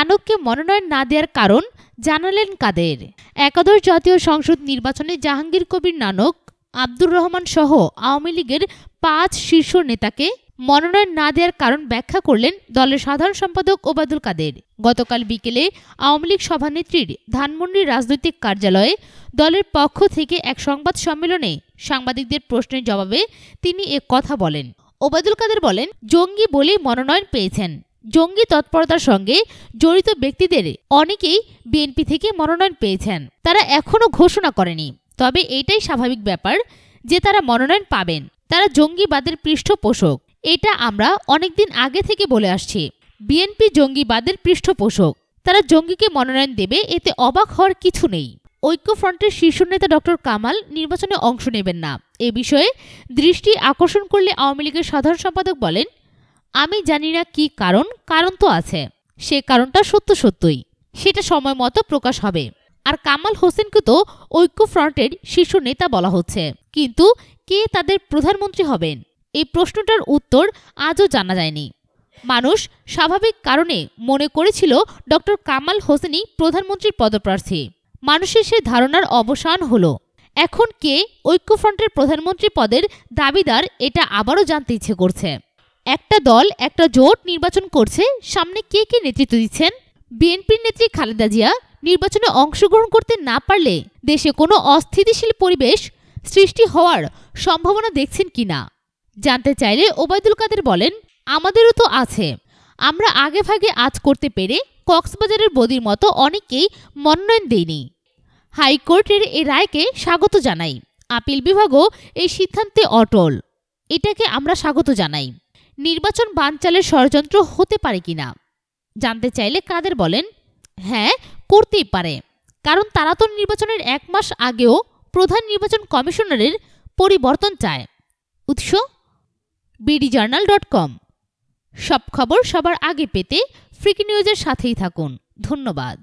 নানককে মনোনয়ন না দেওয়ার কারণ জানালেন কাদের। একাদশ জাতীয় সংসদ নির্বাচনে জাহাঙ্গীর কবির নানক, আব্দুর রহমান সহ আওয়ামী লীগের ৫ শীর্ষ নেতাকে মনোনয়ন না দেওয়ার কারণ ব্যাখ্যা করলেন দলের সাধারণ সম্পাদক ওবায়দুল কাদের। গতকাল বিকেলে আওয়ামী লীগ সভানেত্রীর ধানমন্ডির রাজনৈতিক কার্যালয়ে দলের পক্ষ থেকে এক সংবাদ সম্মেলনে সাংবাদিকদের প্রশ্নের জবাবে তিনি এ কথা বলেন। ওবায়দুল কাদের বলেন, জঙ্গি বলেই মনোনয়ন পেয়েছেন। জঙ্গি তৎপরতার সঙ্গে জড়িত ব্যক্তিদের অনেকেই বিএনপি থেকে মনোনয়ন পেয়েছেন। তারা এখনও ঘোষণা করেনি, তবে এটাই স্বাভাবিক ব্যাপার যে তারা মনোনয়ন পাবেন। তারা জঙ্গিবাদের পৃষ্ঠপোষক, এটা আমরা অনেকদিন আগে থেকে বলে আসছি। বিএনপি জঙ্গিবাদের পৃষ্ঠপোষক, তারা জঙ্গিকে মনোনয়ন দেবে, এতে অবাক হওয়ার কিছু নেই। ঐক্যফ্রন্টের শীর্ষ নেতা ডক্টর কামাল নির্বাচনে অংশ নেবেন না, এ বিষয়ে দৃষ্টি আকর্ষণ করলে আওয়ামী লীগের সাধারণ সম্পাদক বলেন, আমি জানি না কি কারণ তো আছে, সে কারণটা সত্যই, সেটা সময় মতো প্রকাশ হবে। আর কামাল হোসেনকে তো ঐক্যফ্রন্টের শীর্ষ নেতা বলা হচ্ছে, কিন্তু কে তাদের প্রধানমন্ত্রী হবেন এই প্রশ্নটার উত্তর আজও জানা যায়নি। মানুষ স্বাভাবিক কারণে মনে করেছিল ডক্টর কামাল হোসেনই প্রধানমন্ত্রীর পদপ্রার্থী। মানুষের সে ধারণার অবসান হলো। এখন কে ঐক্যফ্রন্টের প্রধানমন্ত্রী পদের দাবিদার, এটা আবারও জানতে ইচ্ছে করছে। একটা দল, একটা জোট নির্বাচন করছে, সামনে কে কে নেতৃত্ব দিচ্ছেন? বিএনপির নেত্রী খালেদা জিয়া নির্বাচনে অংশগ্রহণ করতে না পারলে দেশে কোনো অস্থিতিশীল পরিবেশ সৃষ্টি হওয়ার সম্ভাবনা দেখছেন কিনা জানতে চাইলে ওবায়দুল কাদের বলেন, আমাদেরও তো আছে। আমরা আগেভাগে আজ করতে পেরে কক্সবাজারের বদির মতো অনেককেই মনোনয়ন দেইনি। হাইকোর্টের এই রায়কে স্বাগত জানাই। আপিল বিভাগও এই সিদ্ধান্তে অটল, এটাকে আমরা স্বাগত জানাই। নির্বাচন বানচালের ষড়যন্ত্র হতে পারে কিনা জানতে চাইলে কাদের বলেন, হ্যাঁ করতেই পারে, কারণ তারা তো নির্বাচনের ১ মাস আগেও প্রধান নির্বাচন কমিশনারের পরিবর্তন চায়। উৎস bdjournal.com। সব খবর সবার আগে পেতে ফ্রিকি নিউজের সাথেই থাকুন। ধন্যবাদ।